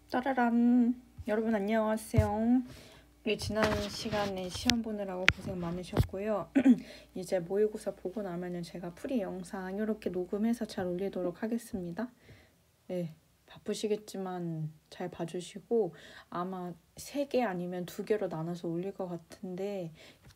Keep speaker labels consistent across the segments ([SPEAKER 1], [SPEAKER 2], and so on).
[SPEAKER 1] 따라란. 여러분 안녕하세요. 지난 시간에 시험 보느라고 고생 많으셨고요. 이제 모의고사 보고 나면은 제가 풀이 영상 이렇게 녹음해서 잘 올리도록 하겠습니다. 네, 바쁘시겠지만 잘 봐주시고 아마 3개 아니면 2개로 나눠서 올릴 것 같은데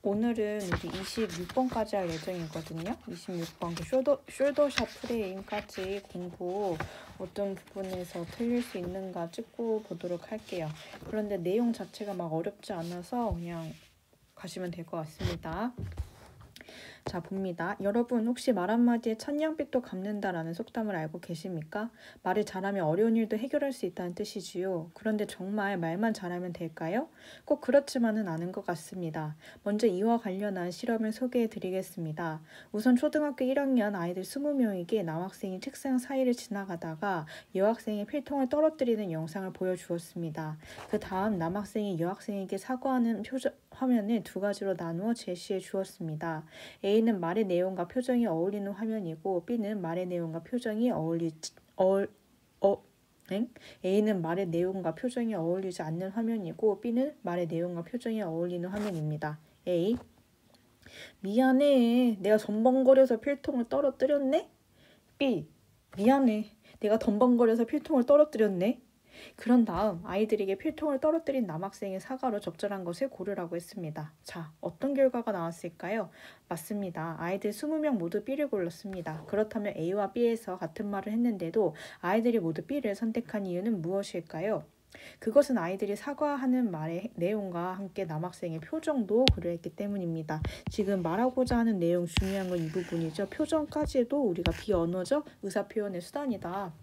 [SPEAKER 1] 오늘은 우리 26번까지 할 예정이거든요. 26번 그 숄더샷 프레임까지 공부 어떤 부분에서 틀릴 수 있는가 찍고 보도록 할게요. 그런데 내용 자체가 막 어렵지 않아서 그냥 가시면 될 것 같습니다. 자, 봅니다. 여러분 혹시 말 한마디에 천냥빚도 갚는다라는 속담을 알고 계십니까? 말을 잘하면 어려운 일도 해결할 수 있다는 뜻이지요. 그런데 정말 말만 잘하면 될까요? 꼭 그렇지만은 않은 것 같습니다. 먼저 이와 관련한 실험을 소개해 드리겠습니다. 우선 초등학교 1학년 아이들 20명에게 남학생이 책상 사이를 지나가다가 여학생이 필통을 떨어뜨리는 영상을 보여주었습니다. 그 다음 남학생이 여학생에게 사과하는 화면을 2가지로 나누어 제시해 주었습니다. A는 말의 내용과 표정이 어울리는 화면이고 B는 말의 내용과 표정이 A는 말의 내용과 표정이 어울리지 않는 화면이고 B는 말의 내용과 표정이 어울리는 화면입니다. A. 미안해. 내가 덤벙거려서 필통을 떨어뜨렸네? B. 미안해. 내가 덤벙거려서 필통을 떨어뜨렸네? 그런 다음 아이들에게 필통을 떨어뜨린 남학생의 사과로 적절한 것을 고르라고 했습니다. 자, 어떤 결과가 나왔을까요? 맞습니다. 아이들 20명 모두 B를 골랐습니다. 그렇다면 A와 B에서 같은 말을 했는데도 아이들이 모두 B를 선택한 이유는 무엇일까요? 그것은 아이들이 사과하는 말의 내용과 함께 남학생의 표정도 고려했기 때문입니다. 지금 말하고자 하는 내용 중요한 건 이 부분이죠. 표정까지도 우리가 비언어적 의사표현의 수단이다.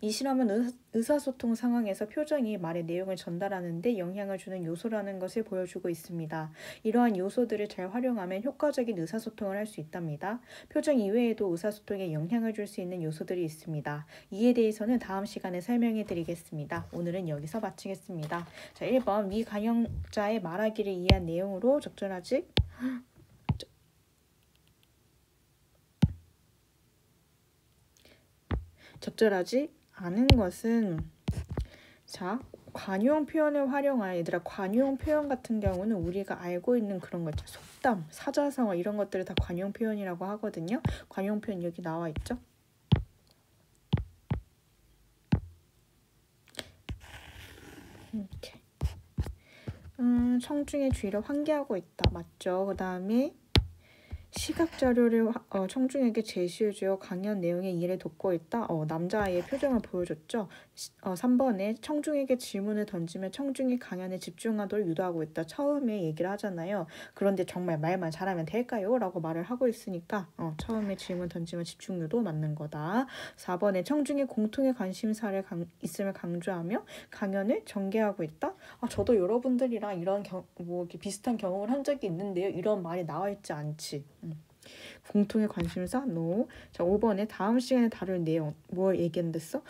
[SPEAKER 1] 이 실험은 의사소통 상황에서 표정이 말의 내용을 전달하는 데 영향을 주는 요소라는 것을 보여주고 있습니다. 이러한 요소들을 잘 활용하면 효과적인 의사소통을 할 수 있답니다. 표정 이외에도 의사소통에 영향을 줄 수 있는 요소들이 있습니다. 이에 대해서는 다음 시간에 설명해 드리겠습니다. 오늘은 여기서 마치겠습니다. 자, 1번 위 강연자의 말하기를 이해한 내용으로 적절하지 않은 것은 자, 관용 표현을 활용하여 얘들아 관용 표현 같은 경우는 우리가 알고 있는 그런 거 있죠. 속담, 사자성어 이런 것들을 다 관용 표현이라고 하거든요. 관용 표현 여기 나와 있죠. 이렇게. 청중의 주의를 환기하고 있다. 맞죠? 그 다음에 시각 자료를 청중에게 제시해주어 강연 내용에 이해를 돕고 있다. 남자아이의 표정을 보여줬죠. 3번에 청중에게 질문을 던지며 청중이 강연에 집중하도록 유도하고 있다. 처음에 얘기를 하잖아요. 그런데 정말 말만 잘하면 될까요? 라고 말을 하고 있으니까 처음에 질문 던지면 집중 유도 맞는 거다. 4번에 청중의 공통의 관심사를 있음을 강조하며 강연을 전개하고 있다. 저도 여러분들이랑 이런 이렇게 비슷한 경험을 한 적이 있는데요. 이런 말이 나와 있지 않지. 공통의 관심사? No. 자, 5번에 다음 시간에 다룰 내용. 뭐 얘기했댔어?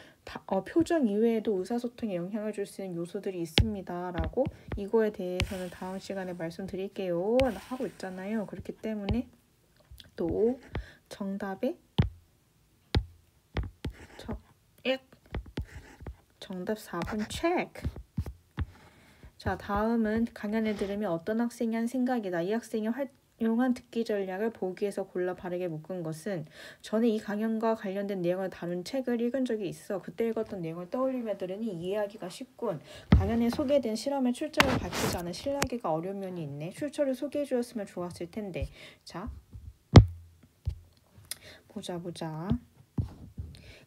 [SPEAKER 1] 표정 이외에도 의사소통에 영향을 줄 수 있는 요소들이 있습니다. 라고 이거에 대해서는 다음 시간에 말씀드릴게요. 하고 있잖아요. 그렇기 때문에 또 정답에 정답 4번 체크. 자, 다음은 강연을 들으면 어떤 학생이 한 생각이다. 이 학생이 활용한 듣기 전략을 보기에서 골라 바르게 묶은 것은 전에 이 강연과 관련된 내용을 다룬 책을 읽은 적이 있어. 그때 읽었던 내용을 떠올리며 들으니 이해하기가 쉽군. 강연에 소개된 실험의 출처를 밝히지 않은 신뢰하기가 어려운 면이 있네. 출처를 소개해 주었으면 좋았을 텐데. 자, 보자.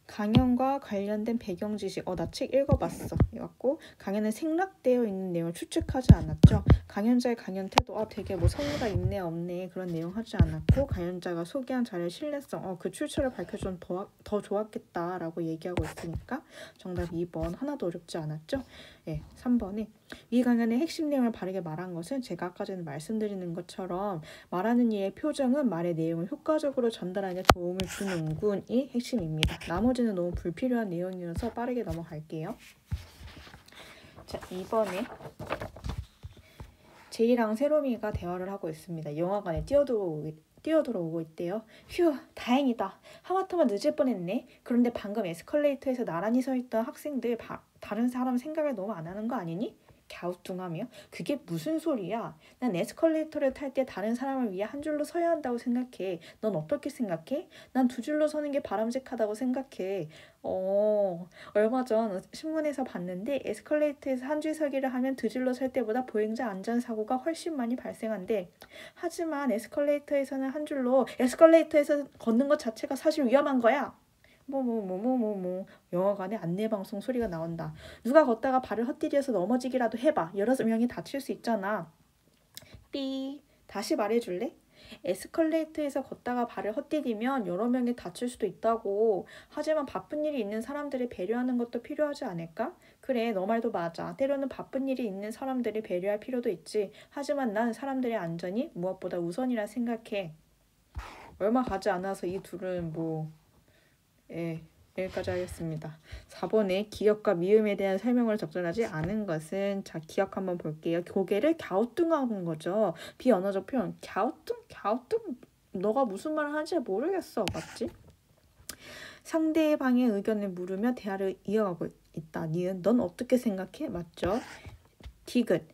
[SPEAKER 1] 강연과 관련된 배경 지식. 나 책 읽어봤어. 이갖고 강연에 생략되어 있는 내용을 추측하지 않았죠. 강연자의 강연 태도. 되게 성의가 있네 없네 그런 내용 하지 않았고 강연자가 소개한 자료의 신뢰성. 그 출처를 밝혀주면 더 좋았겠다라고 얘기하고 있으니까 정답 2번. 하나도 어렵지 않았죠. 3번에 이 강연의 핵심 내용을 바르게 말한 것은 제가 아까 전에 말씀드리는 것처럼 말하는 이의 표정은 말의 내용을 효과적으로 전달하는 데 도움을 주는군이 핵심입니다. 나머지는 너무 불필요한 내용이어서 빠르게 넘어갈게요. 자, 2번에 제이랑 세롬이가 대화를 하고 있습니다. 영화관에 뛰어들어오고 있대요. 휴, 다행이다. 하마터면 늦을 뻔했네. 그런데 방금 에스컬레이터에서 나란히 서 있던 학생들 다른 사람 생각을 너무 안 하는 거 아니니? 갸우뚱하며. 그게 무슨 소리야? 난 에스컬레이터를 탈 때 다른 사람을 위해 한 줄로 서야 한다고 생각해. 넌 어떻게 생각해? 난 두 줄로 서는 게 바람직하다고 생각해. 얼마 전 신문에서 봤는데 에스컬레이터에서 한 줄 서기를 하면 두 줄로 설 때보다 보행자 안전사고가 훨씬 많이 발생한대. 하지만 에스컬레이터에서는 한 줄로 에스컬레이터에서 걷는 것 자체가 사실 위험한 거야. 영화관에 안내방송 소리가 나온다. 누가 걷다가 발을 헛디뎌서 넘어지기라도 해봐. 여러 명이 다칠 수 있잖아. 삐. 다시 말해줄래? 에스컬레이터에서 걷다가 발을 헛디디면 여러 명이 다칠 수도 있다고. 하지만 바쁜 일이 있는 사람들을 배려하는 것도 필요하지 않을까? 그래, 너 말도 맞아. 때로는 바쁜 일이 있는 사람들을 배려할 필요도 있지. 하지만 난 사람들의 안전이 무엇보다 우선이라 생각해. 얼마 가지 않아서 이 둘은 여기까지 하겠습니다. 4번에 기억과 미음에 대한 설명을 적절하지 않은 것은, 자, 기억 한번 볼게요. 고개를 갸우뚱하는 거죠. 비언어적 표현. 갸우뚱. 너가 무슨 말을 하는지 모르겠어. 맞지? 상대방의 의견을 물으며 대화를 이어가고 있다. 니은, 넌 어떻게 생각해? 맞죠? 디귿.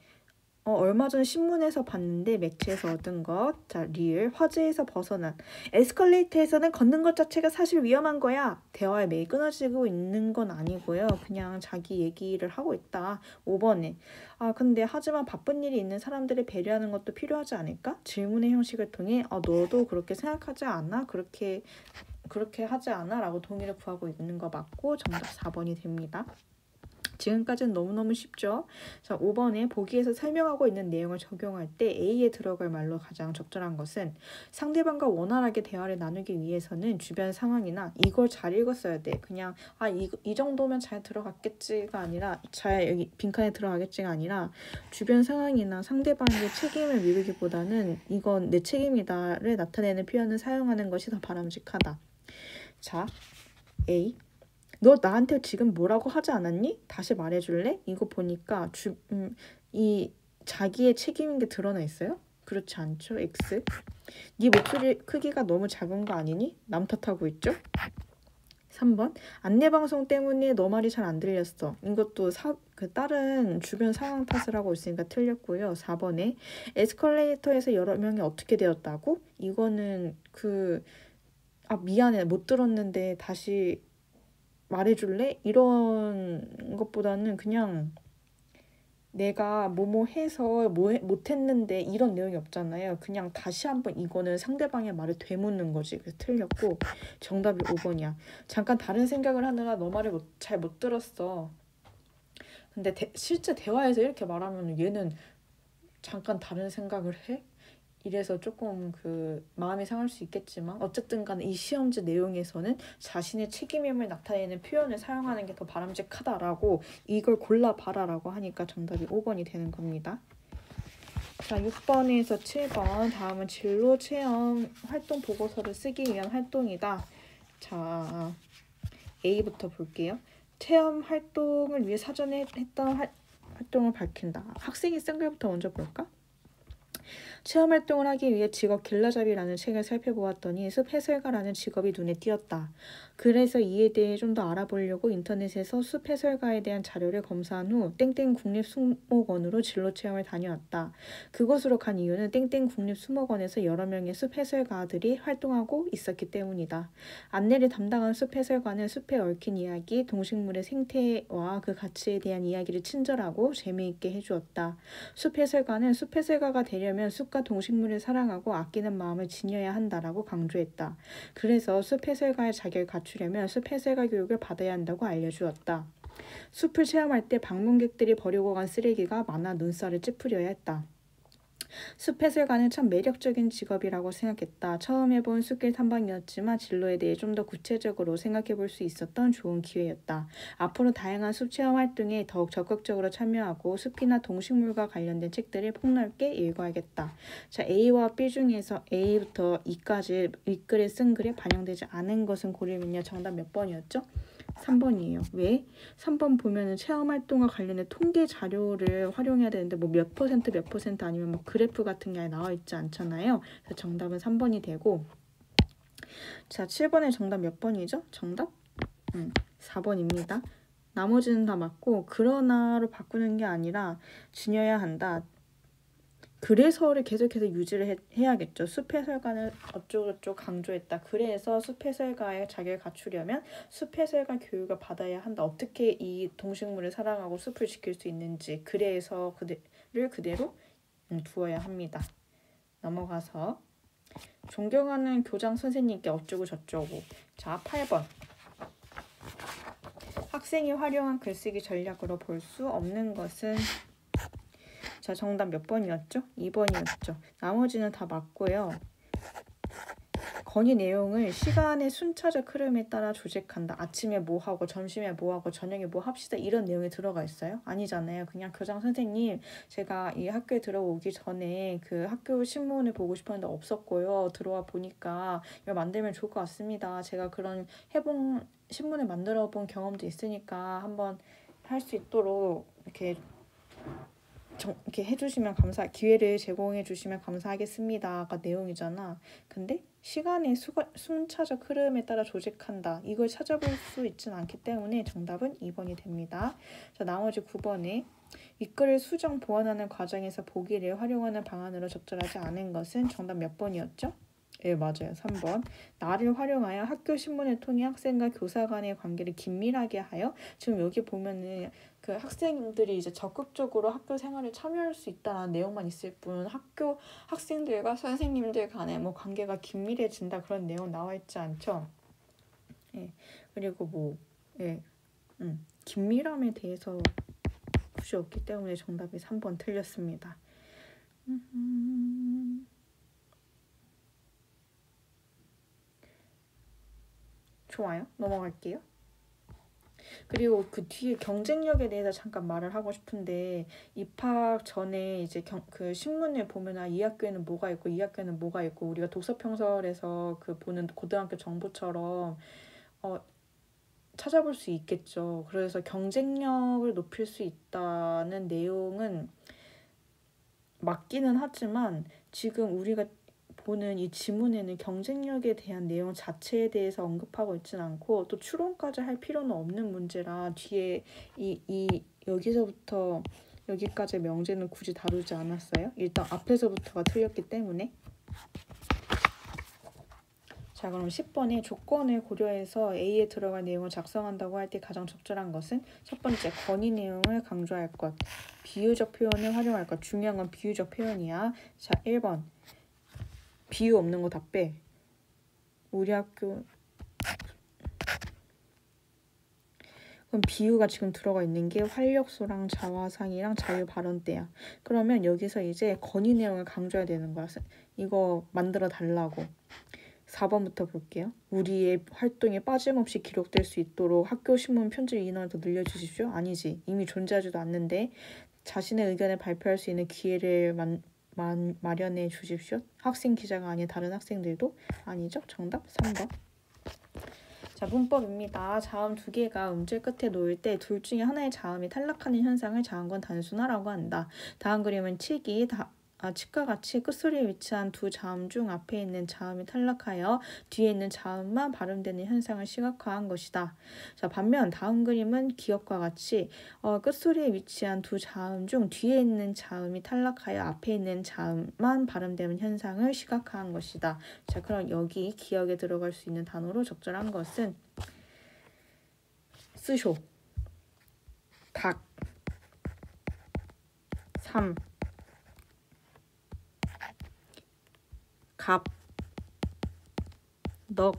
[SPEAKER 1] 얼마 전 신문에서 봤는데 매체에서 얻은 것. 자, 리을. 화제에서 벗어난. 에스컬레이터에서는 걷는 것 자체가 사실 위험한 거야. 대화에 매일 끊어지고 있는 건 아니고요. 그냥 자기 얘기를 하고 있다. 5번에. 근데 하지만 바쁜 일이 있는 사람들을 배려하는 것도 필요하지 않을까? 질문의 형식을 통해 너도 그렇게 생각하지 않아? 그렇게 하지 않아? 라고 동의를 구하고 있는 거 맞고 정답 4번이 됩니다. 지금까지는 너무너무 쉽죠? 자, 5번에 보기에서 설명하고 있는 내용을 적용할 때 A에 들어갈 말로 가장 적절한 것은, 상대방과 원활하게 대화를 나누기 위해서는 주변 상황이나 이걸 잘 읽었어야 돼. 그냥 이 정도면 잘 들어갔겠지가 아니라, 잘 여기 빈칸에 들어가겠지가 아니라, 주변 상황이나 상대방의 책임을 미루기보다는 이건 내 책임이다를 나타내는 표현을 사용하는 것이 더 바람직하다. 자, A. 너 나한테 지금 뭐라고 하지 않았니? 다시 말해줄래? 이거 보니까 이 자기의 책임인 게 드러나 있어요? 그렇지 않죠? X. 네 목소리 크기가 너무 작은 거 아니니? 남 탓하고 있죠? 3번. 안내방송 때문에 너 말이 잘 안 들렸어. 이것도 다른 주변 상황 탓을 하고 있으니까 틀렸고요. 4번에 에스컬레이터에서 여러 명이 어떻게 되었다고? 이거는 미안해. 못 들었는데 다시 말해줄래? 이런 것보다는 그냥 내가 해서 못했는데 이런 내용이 없잖아요. 그냥 다시 한번 이거는 상대방의 말을 되묻는 거지. 그래서 틀렸고 정답이 5번이야. 잠깐 다른 생각을 하느라 너 말을 잘 못 들었어. 근데 실제 대화에서 이렇게 말하면 얘는 잠깐 다른 생각을 해? 이래서 조금 마음이 상할 수 있겠지만, 어쨌든 간에 이 시험지 내용에서는 자신의 책임임을 나타내는 표현을 사용하는 게 더 바람직하다라고, 이걸 골라봐라라고 하니까 정답이 5번이 되는 겁니다. 자, 6번에서 7번. 다음은 진로 체험 활동 보고서를 쓰기 위한 활동이다. 자, A부터 볼게요. 체험 활동을 위해 사전에 했던 활동을 밝힌다. 학생이 쓴 글부터 먼저 볼까? 체험활동을 하기 위해 직업 길라잡이라는 책을 살펴보았더니 숲 해설가라는 직업이 눈에 띄었다. 그래서 이에 대해 좀 더 알아보려고 인터넷에서 숲 해설가에 대한 자료를 검사한 후 땡땡 국립수목원으로 진로체험을 다녀왔다. 그곳으로 간 이유는 땡땡 국립수목원에서 여러 명의 숲 해설가들이 활동하고 있었기 때문이다. 안내를 담당한 숲 해설가는 숲에 얽힌 이야기, 동식물의 생태와 그 가치에 대한 이야기를 친절하고 재미있게 해주었다. 숲 해설가는 숲 해설가가 되려면 숲과 동식물을 사랑하고 아끼는 마음을 지녀야 한다라고 강조했다. 그래서 숲 해설가의 자격을 갖추려면 숲 해설가 교육을 받아야 한다고 알려주었다. 숲을 체험할 때 방문객들이 버리고 간 쓰레기가 많아 눈살을 찌푸려야 했다. 숲 해설가는 참 매력적인 직업이라고 생각했다. 처음 해본 숲길 탐방이었지만 진로에 대해 좀 더 구체적으로 생각해 볼 수 있었던 좋은 기회였다. 앞으로 다양한 숲 체험 활동에 더욱 적극적으로 참여하고 숲이나 동식물과 관련된 책들을 폭넓게 읽어야겠다. 자, A와 B 중에서 A부터 E까지 윗글에 쓴 글에 반영되지 않은 것은 고르면요. 정답 몇 번이었죠? 3번이에요. 왜? 3번 보면은 체험활동과 관련된 통계 자료를 활용해야 되는데 뭐 몇 퍼센트 몇 퍼센트 아니면 뭐 그래프 같은 게 나와 있지 않잖아요. 그래서 정답은 3번이 되고, 자 7번의 정답 몇 번이죠? 정답? 4번입니다. 나머지는 다 맞고, 그러나로 바꾸는 게 아니라 지녀야 한다. 그래서를 계속해서 유지를 해야겠죠. 숲해설가는 어쩌고저쩌고 강조했다. 그래서 숲해설가의 자격을 갖추려면 숲해설가 교육을 받아야 한다. 어떻게 이 동식물을 사랑하고 숲을 지킬 수 있는지, 그래서 그대를 그대로 두어야 합니다. 넘어가서 존경하는 교장 선생님께 어쩌고 저쩌고. 자 8번. 학생이 활용한 글쓰기 전략으로 볼 수 없는 것은, 자 정답 몇 번이었죠? 2번이었죠. 나머지는 다 맞고요. 건의 내용을 시간의 순차적 흐름에 따라 조직한다. 아침에 뭐 하고 점심에 뭐 하고 저녁에 뭐 합시다, 이런 내용이 들어가 있어요? 아니잖아요. 그냥 교장 선생님, 제가 이 학교에 들어오기 전에 그 학교 신문을 보고 싶었는데 없었고요. 들어와 보니까 이걸 만들면 좋을 것 같습니다. 제가 그런 해본 신문을 만들어 본 경험도 있으니까 한번 할 수 있도록 이렇게 해주시면 기회를 제공해 주시면 감사하겠습니다가 내용이잖아. 근데 시간의 순차적 흐름에 따라 조직한다. 이걸 찾아볼 수 있진 않기 때문에 정답은 2번이 됩니다. 자, 나머지 9번에 이끌을 수정 보완하는 과정에서 보기를 활용하는 방안으로 적절하지 않은 것은, 정답 몇 번이었죠? 예, 맞아요. 3번. 나를 활용하여 학교 신문을 통해 학생과 교사 간의 관계를 긴밀하게 하여, 지금 여기 보면은 그 학생들이 이제 적극적으로 학교 생활에 참여할 수 있다는 내용만 있을 뿐, 학교 학생들과 선생님들 간의 뭐 관계가 긴밀해진다, 그런 내용 나와 있지 않죠. 예. 그리고 뭐 긴밀함에 대해서 굳이 없기 때문에 정답이 3번 틀렸습니다. 좋아요. 넘어갈게요. 그리고 그 뒤에 경쟁력에 대해서 잠깐 말을 하고 싶은데, 입학 전에 이제 그 신문을 보면 이 학교에는 뭐가 있고 이 학교에는 뭐가 있고, 우리가 도서평설에서 그 보는 고등학교 정보처럼 찾아볼 수 있겠죠. 그래서 경쟁력을 높일 수 있다는 내용은 맞기는 하지만, 지금 우리가 보는 이 지문에는 경쟁력에 대한 내용 자체에 대해서 언급하고 있진 않고, 또 추론까지 할 필요는 없는 문제라 뒤에 여기서부터 여기까지 명제는 굳이 다루지 않았어요. 일단 앞에서부터가 틀렸기 때문에. 자, 그럼 10번에 조건을 고려해서 A에 들어갈 내용을 작성한다고 할 때 가장 적절한 것은, 첫 번째, 건의 내용을 강조할 것, 비유적 표현을 활용할 것. 중요한 건 비유적 표현이야. 자, 1번. 비유 없는 거 다 빼. 우리 학교. 그럼 비유가 지금 들어가 있는 게 활력소랑 자화상이랑 자유발언대야. 그러면 여기서 이제 건의 내용을 강조해야 되는 거야. 이거 만들어 달라고. 4번부터 볼게요. 우리의 활동에 빠짐없이 기록될 수 있도록 학교 신문 편집 인원을 더 늘려주십시오. 아니지. 이미 존재하지도 않는데 자신의 의견을 발표할 수 있는 기회를 마련해 주십시오. 학생 기자가 아닌 다른 학생들도. 아니죠. 정답 3번. 자, 문법입니다. 자음 두 개가 음절 끝에 놓일 때 둘 중에 하나의 자음이 탈락하는 현상을 자음권 단순화라고 한다. 다음 그림은 칙과 같이 끝소리에 위치한 두 자음 중 앞에 있는 자음이 탈락하여 뒤에 있는 자음만 발음되는 현상을 시각화한 것이다. 자, 반면 다음 그림은 기억과 같이 끝소리에 위치한 두 자음 중 뒤에 있는 자음이 탈락하여 앞에 있는 자음만 발음되는 현상을 시각화한 것이다. 자, 그럼 여기 기억에 들어갈 수 있는 단어로 적절한 것은 쓰쇼, 각, 삼, 갑, 넉,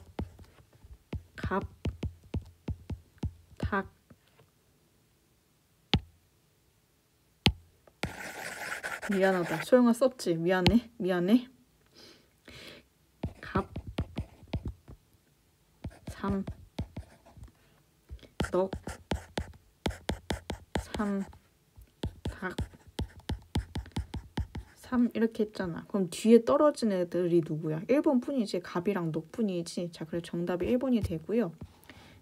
[SPEAKER 1] 갑, 닭. 미안하다. 소영아 썼지? 미안해. 갑, 삼, 넉, 삼, 닭, 3 이렇게 했잖아. 그럼 뒤에 떨어진 애들이 누구야? 1번 뿐이지. 갑이랑 넉 뿐이지. 자, 그래서 정답이 1번이 되고요.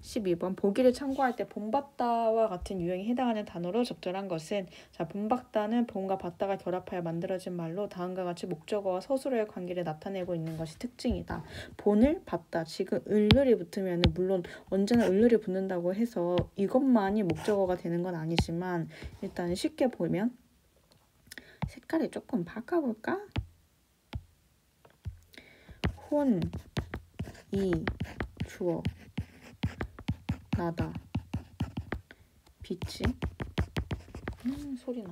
[SPEAKER 1] 12번 보기를 참고할 때 본받다와 같은 유형에 해당하는 단어로 적절한 것은 자 본받다는 본과 받다가 결합하여 만들어진 말로 다음과 같이 목적어와 서술어의 관계를 나타내고 있는 것이 특징이다. 본을 받다 지금 을을이 붙으면 물론 언제나 을을이 붙는다고 해서 이것만이 목적어가 되는 건 아니지만 일단 쉽게 보면 색깔을 조금 바꿔볼까? 혼, 이, 주어 나다 빛이 소리 나.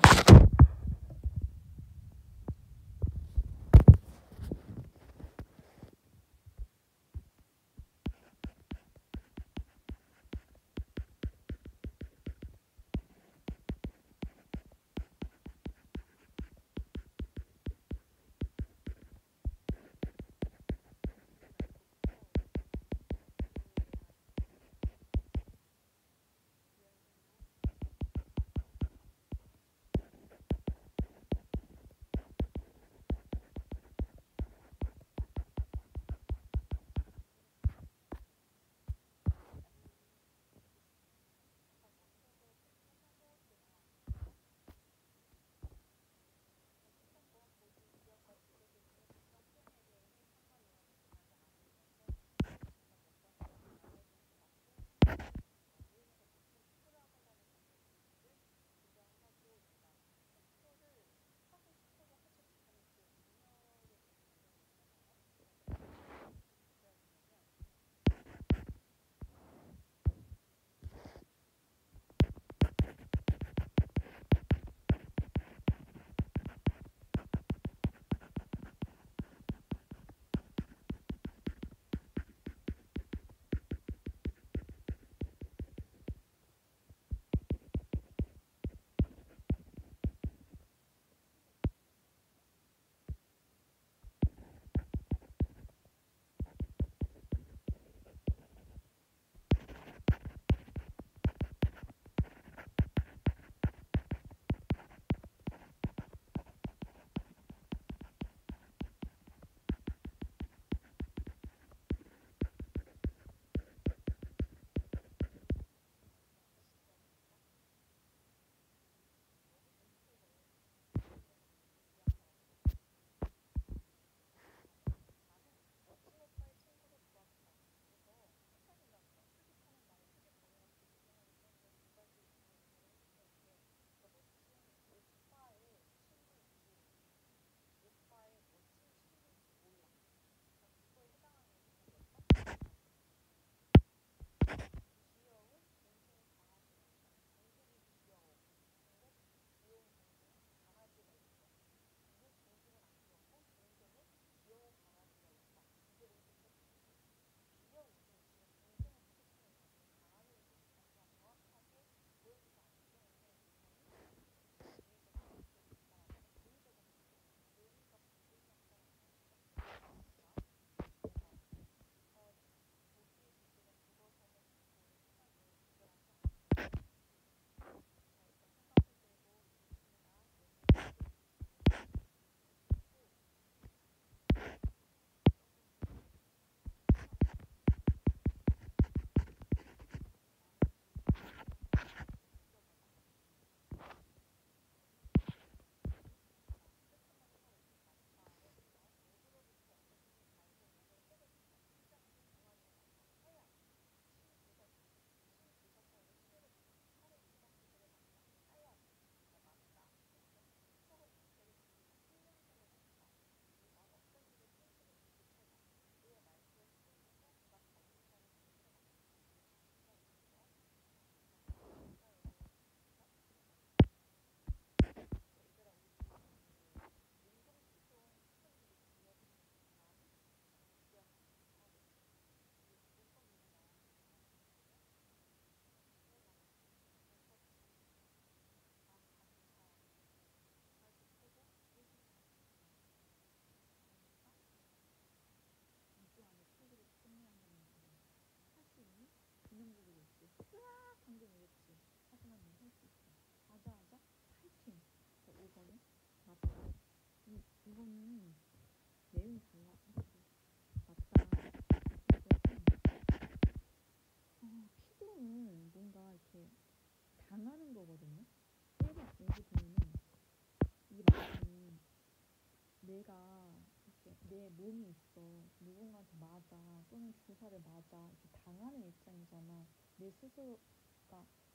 [SPEAKER 1] 내 몸이 있어. 누군가한테 맞아. 또는 주사를 맞아. 이렇게 당하는 입장이잖아. 내 스스로가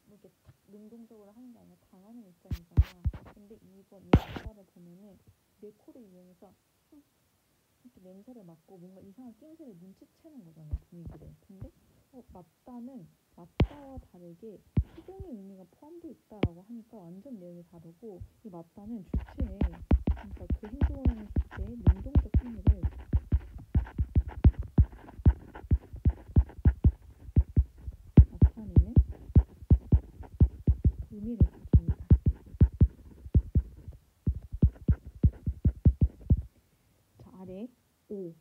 [SPEAKER 1] 뭐 이렇게 탁 능동적으로 하는 게 아니라 당하는 입장이잖아. 근데 이번 이 아빠를 보면은 내 코를 이용해서 이렇게 냄새를 맡고 뭔가 이상한 낌새를 눈치채는 거잖아, 분위기를. 근데 맞다와 다르게 수동의 의미가 포함되어 있다라고 하니까 완전 내용이 다르고, 이 맞다는 주체에, 그러니까 그 행동을 하는 주체의 능동적 행위를 나타내는 의미를 가집니다. 자, 아래 5.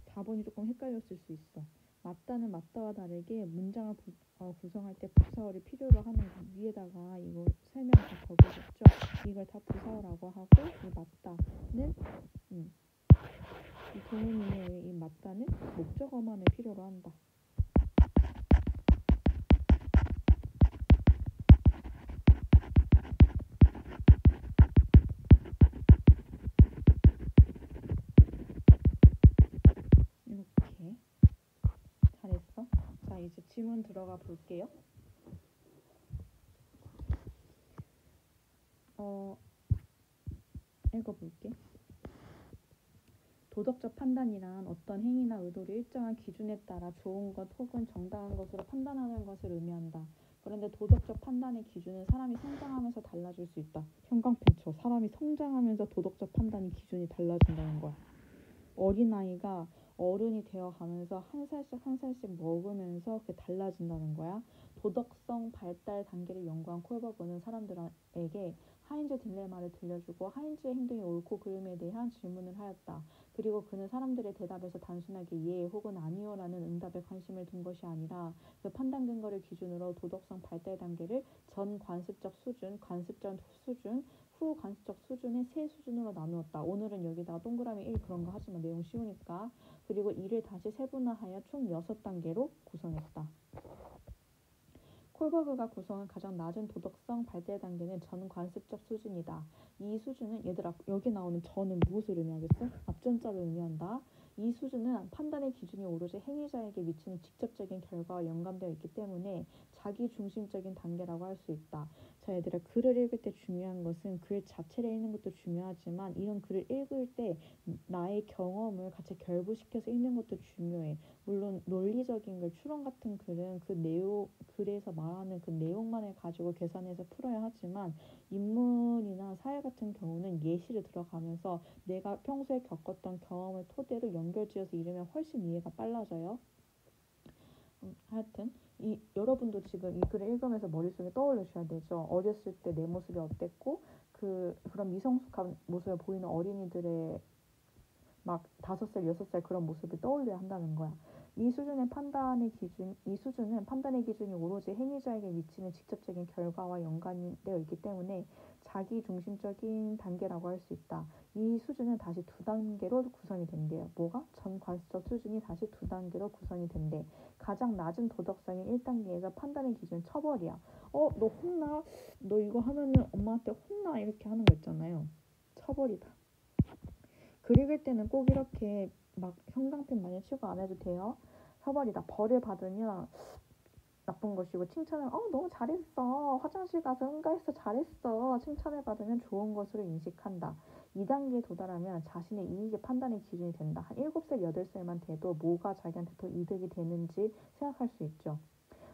[SPEAKER 1] 4번이 조금 헷갈렸을 수 있어. 맞다는 맞다와 다르게 문장을 구성할 때 부사어를 필요로 하는 거. 위에다가 이거 설명 다 적어줬죠. 이걸 다 부사어라고 하고, 이 맞다는 이 도문이의 이 맞다는 목적어만을 필요로 한다. 이렇게 잘했어. 자, 이제 지문 들어가 볼게요. 읽어볼게. 도덕적 판단이란 어떤 행위나 의도를 일정한 기준에 따라 좋은 것 혹은 정당한 것으로 판단하는 것을 의미한다. 그런데 도덕적 판단의 기준은 사람이 성장하면서 달라질 수 있다. 형광펜 쳐. 사람이 성장하면서 도덕적 판단의 기준이 달라진다는 거야. 어린아이가 어른이 되어가면서 한 살씩 한 살씩 먹으면서 그게 달라진다는 거야. 도덕성 발달 단계를 연구한 콜버그는 사람들에게 하인즈 딜레마를 들려주고 하인즈의 행동이 옳고 그름에 대한 질문을 하였다. 그리고 그는 사람들의 대답에서 단순하게 예 혹은 아니요라는 응답에 관심을 둔 것이 아니라 그 판단 근거를 기준으로 도덕성 발달 단계를 전 관습적 수준, 관습적 수준, 후 관습적 수준의 세 수준으로 나누었다. 오늘은 여기다가 동그라미 1 그런 거 하지만 내용 쉬우니까. 그리고 이를 다시 세분화하여 총 6단계로 구성했다. 콜버그가 구성한 가장 낮은 도덕성 발달 단계는 전관습적 수준이다. 이 수준은 얘들아 여기 나오는 전은 무엇을 의미하겠어? 앞전자를 의미한다. 이 수준은 판단의 기준이 오로지 행위자에게 미치는 직접적인 결과와 연관되어 있기 때문에 자기중심적인 단계라고 할 수 있다. 자, 얘들아 글을 읽을 때 중요한 것은 글 자체를 읽는 것도 중요하지만 이런 글을 읽을 때 나의 경험을 같이 결부시켜서 읽는 것도 중요해. 물론 논리적인 글, 추론 같은 글은 그 내용, 글에서 말하는 그 내용만을 가지고 계산해서 풀어야 하지만 인문이나 사회 같은 경우는 예시를 들어가면서 내가 평소에 겪었던 경험을 토대로 연결지어서 읽으면 훨씬 이해가 빨라져요. 하여튼 여러분도 지금 이 글을 읽으면서 머릿속에 떠올리셔야 되죠. 어렸을 때 내 모습이 어땠고 그런 미성숙한 모습을 보이는 어린이들의 막 5살, 6살 그런 모습을 떠올려야 한다는 거야. 이 수준은 판단의 기준이 오로지 행위자에게 미치는 직접적인 결과와 연관되어 있기 때문에 자기중심적인 단계라고 할 수 있다. 이 수준은 다시 2단계로 구성이 된대요. 뭐가? 전관습적 수준이 다시 2단계로 구성이 된대. 가장 낮은 도덕성인 1단계에서 판단의 기준은 처벌이야. 너 혼나? 너 이거 하면은 엄마한테 혼나? 이렇게 하는 거 있잖아요. 처벌이다. 글 읽을 때는 꼭 이렇게 막 형광펜 많이 치고 안 해도 돼요. 처벌이다. 벌을 받으면 나쁜 것이고 칭찬을 너무 잘했어. 화장실 가서 응가했어. 잘했어. 칭찬을 받으면 좋은 것으로 인식한다. 2단계에 도달하면 자신의 이익의 판단의 기준이 된다. 한 7살, 8살만 돼도 뭐가 자기한테 더 이득이 되는지 생각할 수 있죠.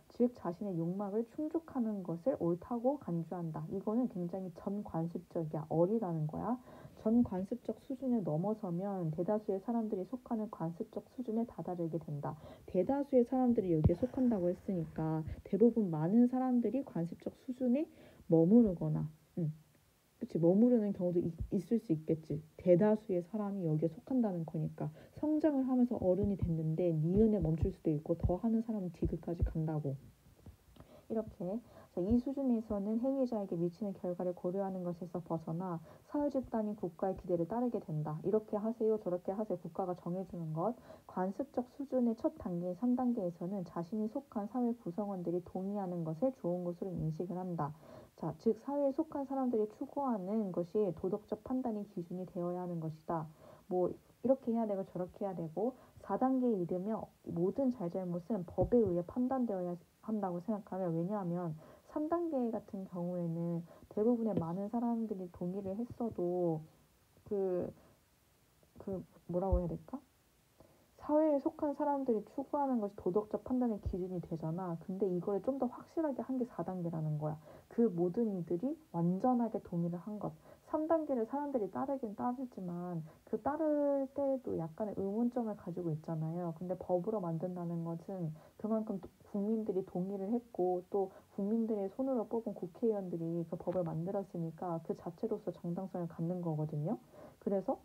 [SPEAKER 1] 즉 자신의 욕망을 충족하는 것을 옳다고 간주한다. 이거는 굉장히 전관습적이야. 어리다는 거야. 전관습적 수준을 넘어서면 대다수의 사람들이 속하는 관습적 수준에 다다르게 된다. 대다수의 사람들이 여기에 속한다고 했으니까 대부분 많은 사람들이 관습적 수준에 머무르거나 그치, 머무르는 경우도 있을 수 있겠지. 대다수의 사람이 여기에 속한다는 거니까. 성장을 하면서 어른이 됐는데 니은에 멈출 수도 있고 더 하는 사람은 디귿까지 간다고. 이렇게 이 수준에서는 행위자에게 미치는 결과를 고려하는 것에서 벗어나 사회 집단이 국가의 기대를 따르게 된다. 이렇게 하세요, 저렇게 하세요. 국가가 정해주는 것. 관습적 수준의 첫 단계, 3단계에서는 자신이 속한 사회 구성원들이 동의하는 것을 좋은 것으로 인식을 한다. 자, 즉 사회에 속한 사람들이 추구하는 것이 도덕적 판단의 기준이 되어야 하는 것이다. 뭐 이렇게 해야 되고 저렇게 해야 되고 4단계에 이르면 모든 잘잘못은 법에 의해 판단되어야 한다고 생각하면 왜냐하면 3단계 같은 경우에는 대부분의 많은 사람들이 동의를 했어도 그, 뭐라고 해야 될까? 사회에 속한 사람들이 추구하는 것이 도덕적 판단의 기준이 되잖아. 근데 이거를 좀 더 확실하게 한 게 4단계라는 거야. 그 모든 이들이 완전하게 동의를 한 것. 3단계를 사람들이 따르긴 따르지만 그 따를 때에도 약간의 의문점을 가지고 있잖아요. 근데 법으로 만든다는 것은 그만큼 국민들이 동의를 했고 또 국민들의 손으로 뽑은 국회의원들이 그 법을 만들었으니까 그 자체로서 정당성을 갖는 거거든요. 그래서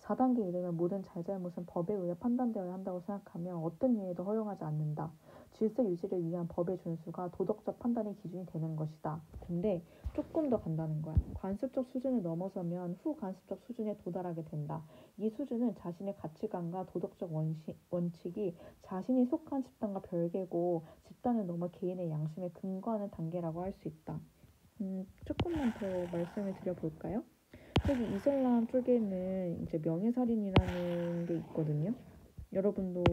[SPEAKER 1] 4단계 이르면 모든 잘잘못은 법에 의해 판단되어야 한다고 생각하며 어떤 이유에도 허용하지 않는다. 질서 유지를 위한 법의 준수가 도덕적 판단의 기준이 되는 것이다. 근데 조금 더 간다는 거야. 관습적 수준을 넘어서면 후관습적 수준에 도달하게 된다. 이 수준은 자신의 가치관과 도덕적 원칙이 자신이 속한 집단과 별개고 집단을 넘어 개인의 양심에 근거하는 단계라고 할 수 있다. 조금만 더 말씀을 드려볼까요? 저기 이슬람 쪽에는 이제 명예살인이라는 게 있거든요. 여러분도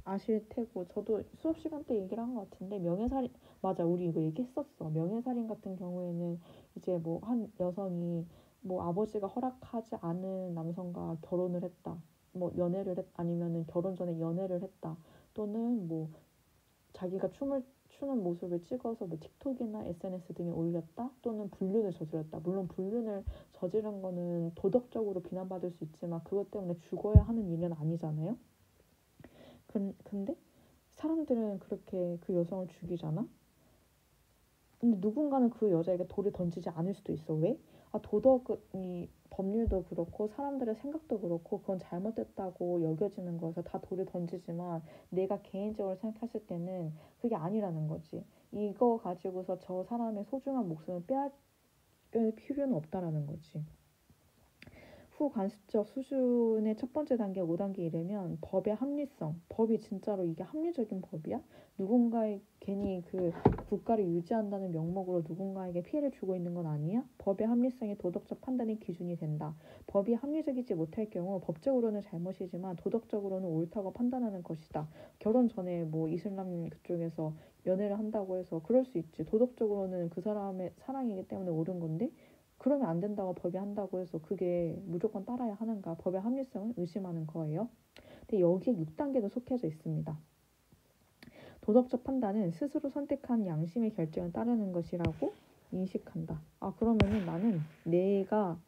[SPEAKER 1] 아실 테고 저도 수업 시간 때 얘기를 한 것 같은데 명예살인 맞아 우리 이거 얘기했었어. 명예살인 같은 경우에는 이제 뭐 한 여성이 뭐 아버지가 허락하지 않은 남성과 결혼을 했다. 뭐 연애를 했 아니면은 결혼 전에 연애를 했다. 또는 뭐 자기가 춤을 추는 모습을 찍어서 뭐 틱톡이나 SNS 등에 올렸다 또는 불륜을 저질렀다. 물론 불륜을 저지른 거는 도덕적으로 비난받을 수 있지만 그것 때문에 죽어야 하는 일은 아니잖아요. 근데 사람들은 그렇게 그 여성을 죽이잖아. 근데 누군가는 그 여자에게 돌을 던지지 않을 수도 있어. 왜? 도덕이 법률도 그렇고 사람들의 생각도 그렇고 그건 잘못됐다고 여겨지는 거여서 다 돌을 던지지만 내가 개인적으로 생각했을 때는 그게 아니라는 거지. 이거 가지고서 저 사람의 소중한 목숨을 빼앗을 필요는 없다라는 거지. 후관습적 수준의 첫 번째 단계, 5단계 이르면 법의 합리성. 법이 진짜로 이게 합리적인 법이야? 누군가의 괜히 그 국가를 유지한다는 명목으로 누군가에게 피해를 주고 있는 건 아니야? 법의 합리성이 도덕적 판단의 기준이 된다. 법이 합리적이지 못할 경우 법적으로는 잘못이지만 도덕적으로는 옳다고 판단하는 것이다. 결혼 전에 뭐 이슬람 그쪽에서 연애를 한다고 해서 그럴 수 있지. 도덕적으로는 그 사람의 사랑이기 때문에 옳은 건데 그러면 안 된다고 법이 한다고 해서 그게 무조건 따라야 하는가? 법의 합리성을 의심하는 거예요. 근데 여기에 6단계도 속해져 있습니다. 도덕적 판단은 스스로 선택한 양심의 결정을 따르는 것이라고 인식한다. 그러면은 나는 내가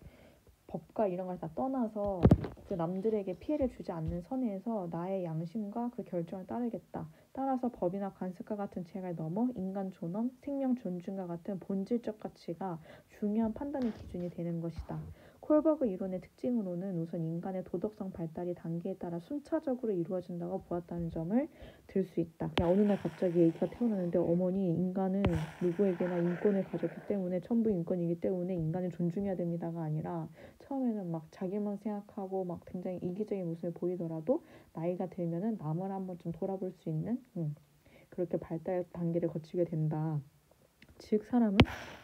[SPEAKER 1] 법과 이런 걸 다 떠나서 그 남들에게 피해를 주지 않는 선에서 나의 양심과 그 결정을 따르겠다. 따라서 법이나 관습과 같은 제약을 넘어 인간 존엄, 생명 존중과 같은 본질적 가치가 중요한 판단의 기준이 되는 것이다. 콜버그 이론의 특징으로는 우선 인간의 도덕성 발달이 단계에 따라 순차적으로 이루어진다고 보았다는 점을 들 수 있다. 그냥 어느 날 갑자기 얘기가 태어나는데 어머니 인간은 누구에게나 인권을 가졌기 때문에 천부 인권이기 때문에 인간을 존중해야 됩니다가 아니라 처음에는 막 자기만 생각하고 막 굉장히 이기적인 모습을 보이더라도 나이가 들면은 남을 한번 좀 돌아볼 수 있는 그렇게 발달 단계를 거치게 된다. 즉 사람은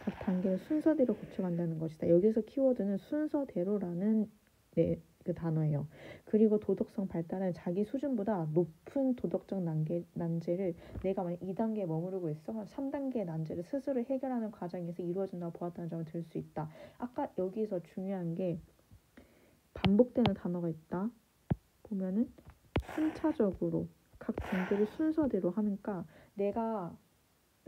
[SPEAKER 1] 각 단계를 순서대로 거쳐간다는 것이다. 여기서 키워드는 순서대로라는 그 단어예요. 그리고 도덕성 발달은 자기 수준보다 높은 도덕적 난제를 내가 만약 2단계에 머무르고 있어 3단계의 난제를 스스로 해결하는 과정에서 이루어진다고 보았다는 점을 들 수 있다. 아까 여기서 중요한 게 반복되는 단어가 있다. 보면은 순차적으로 각 단계를 순서대로 하니까 내가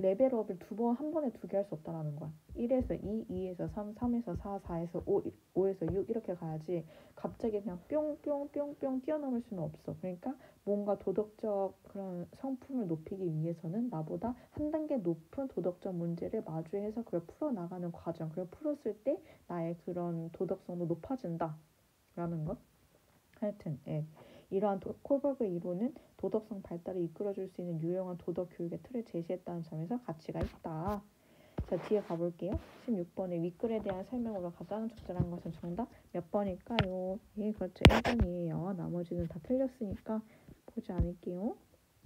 [SPEAKER 1] 레벨업을 한 번에 두 개 할 수 없다라는 거야. 1에서 2, 2에서 3, 3에서 4, 4에서 5, 5에서 6 이렇게 가야지 갑자기 그냥 뿅뿅뿅뿅 뛰어넘을 수는 없어. 그러니까 뭔가 도덕적 그런 성품을 높이기 위해서는 나보다 한 단계 높은 도덕적 문제를 마주해서 그걸 풀어나가는 과정. 그걸 풀었을 때 나의 그런 도덕성도 높아진다라는 것. 하여튼 이러한 콜버그 이론은 도덕성 발달을 이끌어줄 수 있는 유용한 도덕 교육의 틀을 제시했다는 점에서 가치가 있다. 자 뒤에 가볼게요. 16번에 윗글에 대한 설명으로 가장 적절한 것은 정답 몇 번일까요? 그렇죠. 1번이에요. 나머지는 다 틀렸으니까 보지 않을게요.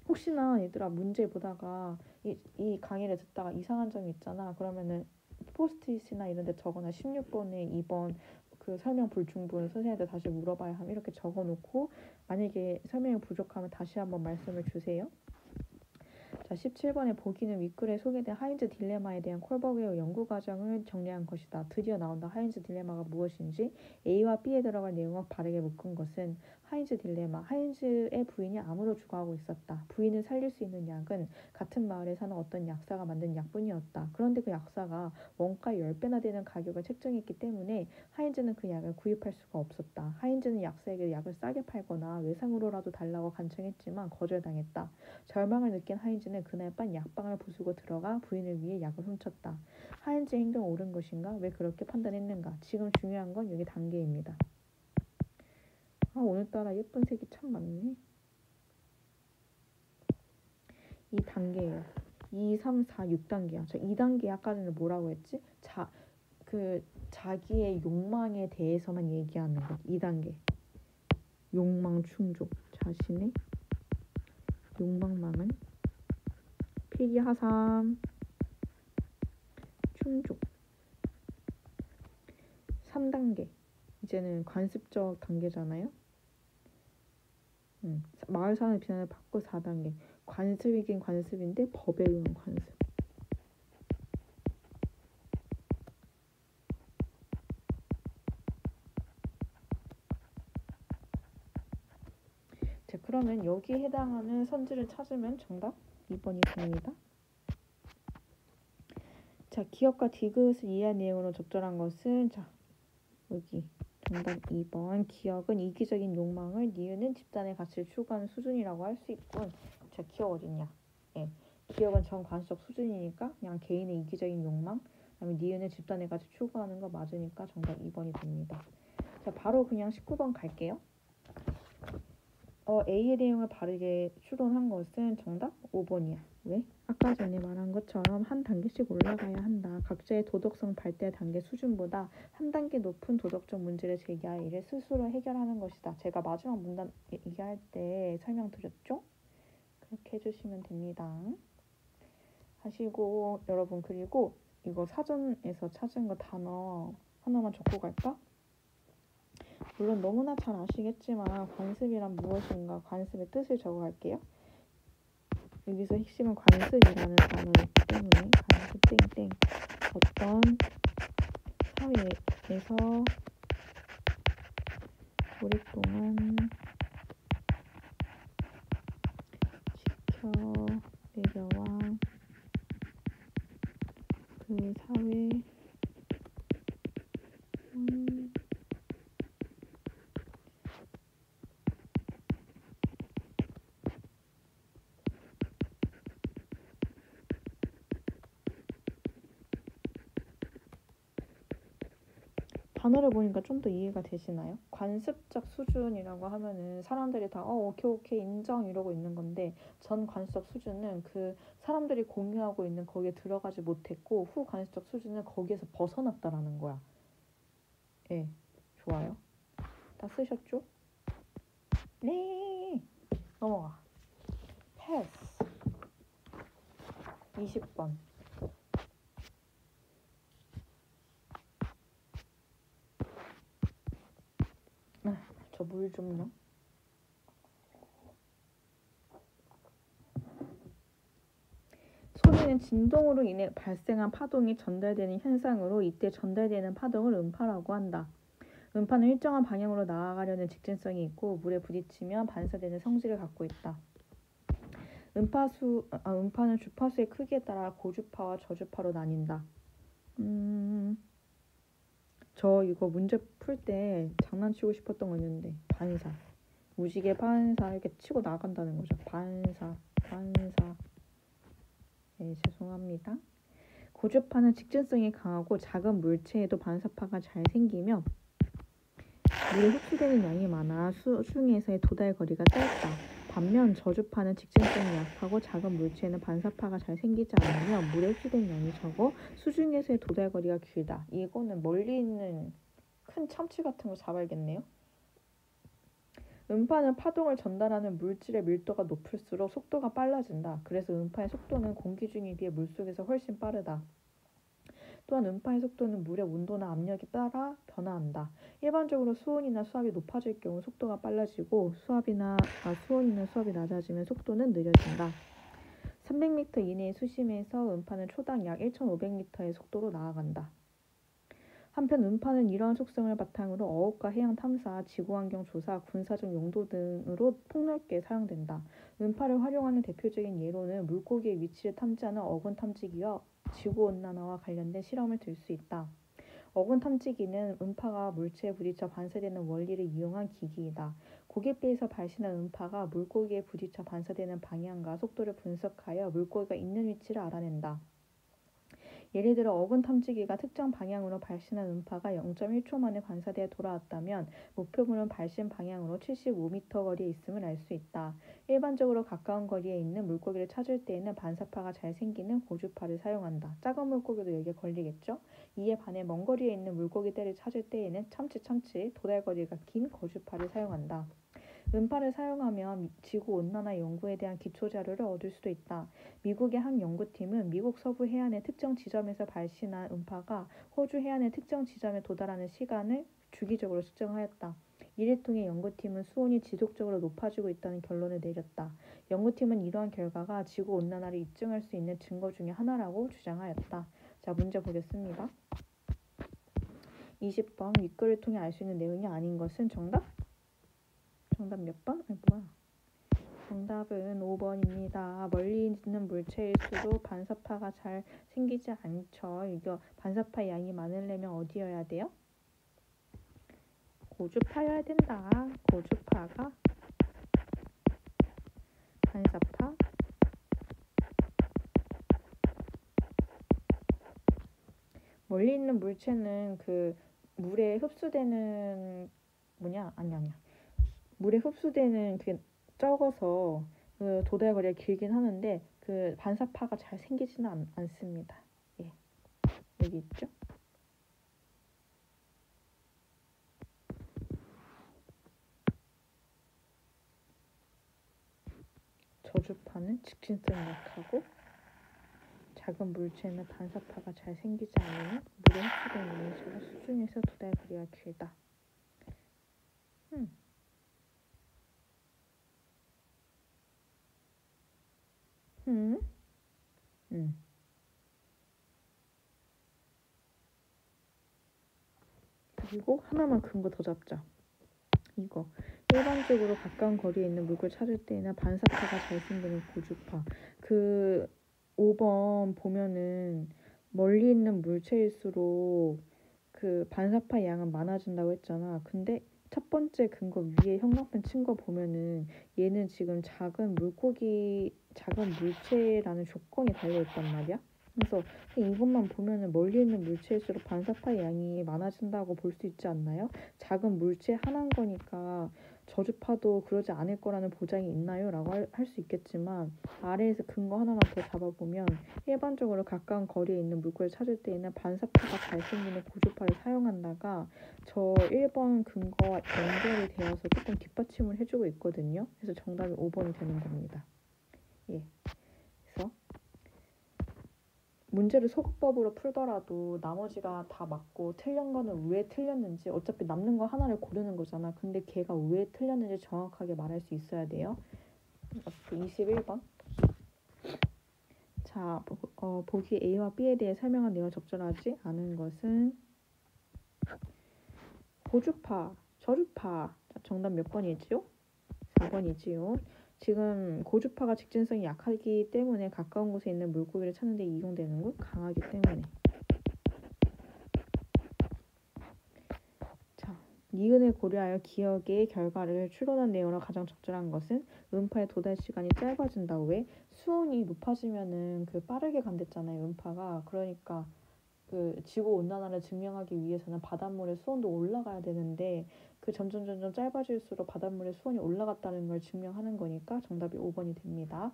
[SPEAKER 1] 혹시나 얘들아 문제 보다가 이 강의를 듣다가 이상한 점이 있잖아. 그러면은 포스트잇이나 이런 데 적어놔. 16번에 2번 그 설명 불충분 선생님한테 다시 물어봐야 함 이렇게 적어놓고 만약에 설명이 부족하면 다시 한번 말씀을 주세요. 자, 17번에 보기는 윗글에 소개된 하인즈 딜레마에 대한 콜버그의 연구 과정을 정리한 것이다. 드디어 나온다. 하인즈 딜레마가 무엇인지 A와 B에 들어갈 내용을 바르게 묶은 것은 하인즈 딜레마. 하인즈의 부인이 암으로 죽어가고 있었다. 부인을 살릴 수 있는 약은 같은 마을에 사는 어떤 약사가 만든 약뿐이었다. 그런데 그 약사가 원가의 10배나 되는 가격을 책정했기 때문에 하인즈는 그 약을 구입할 수가 없었다. 하인즈는 약사에게 약을 싸게 팔거나 외상으로라도 달라고 간청했지만 거절당했다. 절망을 느낀 하인즈는 그날 밤 약방을 부수고 들어가 부인을 위해 약을 훔쳤다. 하인즈의 행동은 옳은 것인가? 왜 그렇게 판단했는가? 지금 중요한 건 여기 단계입니다. 오늘따라 예쁜 색이 참 많네. 이 단계예요. 2, 3, 4, 6단계야. 저 2단계 아까는 뭐라고 했지? 자기의 욕망에 대해서만 얘기하는 것. 2단계. 욕망 충족. 자신의 욕망망은 필기하삼 충족. 3단계. 이제는 관습적 단계잖아요. 마을 사람의 비난을 받고 4단계. 관습이긴 관습인데 법에 의한 관습. 자, 그러면 여기에 해당하는 선지를 찾으면 정답 2번이 됩니다. 자, 기업과 디귿을 이해한 내용으로 적절한 것은 자, 여기 정답 2번. 기업은 이기적인 욕망을 니은은 집단의 가치를 추구하는 수준이라고 할 수 있군. 자, 기업 어딨냐? 예. 기업은 정관습적 수준이니까 그냥 개인의 이기적인 욕망, 그다음에 니은은 집단의 가치 추구하는 거 맞으니까 정답 2번이 됩니다. 자, 바로 그냥 19번 갈게요. A의 내용을 바르게 추론한 것은 정답 5번이야. 왜? 아까 전에 말한 것처럼 한 단계씩 올라가야 한다. 각자의 도덕성 발달 단계 수준보다 한 단계 높은 도덕적 문제를 제기하여 이를 스스로 해결하는 것이다. 제가 마지막 문단 얘기할 때 설명드렸죠? 그렇게 해주시면 됩니다. 하시고 여러분, 그리고 이거 사전에서 찾은 거 단어 하나만 적고 갈까? 물론 너무나 잘 아시겠지만 관습이란 무엇인가, 관습의 뜻을 적어갈게요. 여기서 핵심은 관습이라는 단어이기 때문에 관습 땡땡. 어떤 사회에서 오랫동안 지켜내려와 그 사회 단어를 보니까 좀 더 이해가 되시나요? 관습적 수준이라고 하면은 사람들이 다 오케이 인정 이러고 있는 건데, 전 관습적 수준은 그 사람들이 공유하고 있는 거기에 들어가지 못했고 후 관습적 수준은 거기에서 벗어났다라는 거야. 예, 좋아요. 다 쓰셨죠? 네. 넘어가. 패스. 20번. 저 물 좀요. 소리는 진동으로 인해 발생한 파동이 전달되는 현상으로 이때 전달되는 파동을 음파라고 한다. 음파는 일정한 방향으로 나아가려는 직진성이 있고 물에 부딪히면 반사되는 성질을 갖고 있다. 음파는 주파수의 크기에 따라 고주파와 저주파로 나뉜다. 저 이거 문제 풀 때 장난치고 싶었던 거 있는데, 반사. 무지개 반사 이렇게 치고 나간다는 거죠. 반사. 네, 죄송합니다. 고주파는 직진성이 강하고 작은 물체에도 반사파가 잘 생기며 물에 흡수되는 양이 많아 수중에서의 도달 거리가 짧다. 반면 저주파는 직진성이 약하고 작은 물체에는 반사파가 잘 생기지 않으며 물에 흡수되는 양이 적어 수중에서의 도달 거리가 길다. 이거는 멀리 있는 큰 참치 같은 거 잡아야겠네요. 음파는 파동을 전달하는 물질의 밀도가 높을수록 속도가 빨라진다. 그래서 음파의 속도는 공기 중에 비해 물속에서 훨씬 빠르다. 또한 음파의 속도는 물의 온도나 압력에 따라 변화한다. 일반적으로 수온이나 수압이 높아질 경우 속도가 빨라지고 수온이나 수압이 낮아지면 속도는 느려진다. 300m 이내의 수심에서 음파는 초당 약 1,500m의 속도로 나아간다. 한편 음파는 이러한 속성을 바탕으로 어업과 해양 탐사, 지구환경 조사, 군사적 용도 등으로 폭넓게 사용된다. 음파를 활용하는 대표적인 예로는 물고기의 위치를 탐지하는 어군 탐지기와 지구온난화와 관련된 실험을 들 수 있다. 어군 탐지기는 음파가 물체에 부딪혀 반사되는 원리를 이용한 기기이다. 고갯배에서 발신한 음파가 물고기에 부딪혀 반사되는 방향과 속도를 분석하여 물고기가 있는 위치를 알아낸다. 예를 들어 어군 탐지기가 특정 방향으로 발신한 음파가 0.1초 만에 반사되어 돌아왔다면 목표물은 발신 방향으로 75m 거리에 있음을 알 수 있다. 일반적으로 가까운 거리에 있는 물고기를 찾을 때에는 반사파가 잘 생기는 고주파를 사용한다. 작은 물고기도 여기에 걸리겠죠? 이에 반해 먼 거리에 있는 물고기 떼를 찾을 때에는 참치 도달거리가 긴 거주파를 사용한다. 음파를 사용하면 지구온난화 연구에 대한 기초자료를 얻을 수도 있다. 미국의 한 연구팀은 미국 서부 해안의 특정 지점에서 발신한 음파가 호주 해안의 특정 지점에 도달하는 시간을 주기적으로 측정하였다. 이를 통해 연구팀은 수온이 지속적으로 높아지고 있다는 결론을 내렸다. 연구팀은 이러한 결과가 지구온난화를 입증할 수 있는 증거 중의 하나라고 주장하였다. 자, 문제 보겠습니다. 20번 윗글을 통해 알 수 있는 내용이 아닌 것은 정답 몇 번? 정답은 5번입니다. 멀리 있는 물체일수록 반사파가 잘 생기지 않죠. 이거 반사파 양이 많으려면 어디여야 돼요? 고주파여야 된다. 고주파가 반사파 멀리 있는 물체는 그 물에 흡수되는 물에 흡수되는 그게 적어서 그 도달거리가 길긴 하는데 그 반사파가 잘 생기지는 않습니다. 예, 여기 있죠. 저주파는 직진성이 약하고 작은 물체는 반사파가 잘 생기지 않으면 물에 흡수되는 에너지가 수중에서 도달거리가 길다. 그리고 하나만 근거 더 잡자. 이거 일반적으로 가까운 거리에 있는 물고기를 찾을 때에는 반사파가 잘 생기는 고주파. 그 5번 보면은 멀리 있는 물체일수록 그 반사파 양은 많아진다고 했잖아. 근데 첫 번째 근거 위에 형광펜 친 거 보면은 얘는 지금 작은 물체라는 조건이 달려있단 말이야. 그래서 이것만 보면은 멀리 있는 물체일수록 반사파 양이 많아진다고 볼 수 있지 않나요? 작은 물체 하나인 거니까 저주파도 그러지 않을 거라는 보장이 있나요? 라고 할 수 있겠지만 아래에서 근거 하나만 더 잡아보면 일반적으로 가까운 거리에 있는 물고기를 찾을 때에는 반사파가 잘 생기는 고주파를 사용한다가 저 1번 근거와 연결이 되어서 조금 뒷받침을 해주고 있거든요. 그래서 정답이 5번이 되는 겁니다. 예. 그래서 문제를 소급법으로 풀더라도 나머지가 다 맞고 틀린 거는 왜 틀렸는지 어차피 남는 거 하나를 고르는 거잖아. 근데 걔가 왜 틀렸는지 정확하게 말할 수 있어야 돼요. 21번. 자, 보기 A와 B에 대해 설명한 내용을 적절하지 않은 것은 고주파, 저주파. 자, 정답 몇 번이지요? 4번이지요. 지금 고주파가 직진성이 약하기 때문에 가까운 곳에 있는 물고기를 찾는 데 이용되는 걸 강하기 때문에. 자, 니은을 고려하여 기억의 결과를 추론한 내용으로 가장 적절한 것은 음파의 도달 시간이 짧아진다. 왜? 수온이 높아지면은 그 빠르게 간댔잖아요. 음파가. 그러니까 그 지구 온난화를 증명하기 위해서는 바닷물의 수온도 올라가야 되는데 그 점점 짧아질수록 바닷물의 수온이 올라갔다는 걸 증명하는 거니까 정답이 5번이 됩니다.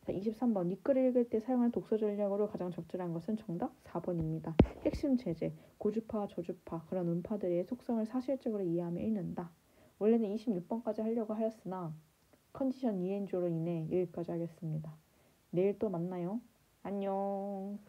[SPEAKER 1] 자, 23번 니글을 읽을 때 사용하는 독서 전략으로 가장 적절한 것은 정답 4번입니다. 핵심 제재, 고주파와 저주파 그런 음파들의 속성을 사실적으로 이해하며 읽는다. 원래는 26번까지 하려고 하였으나 컨디션 이행조로 인해 여기까지 하겠습니다. 내일 또 만나요. 안녕.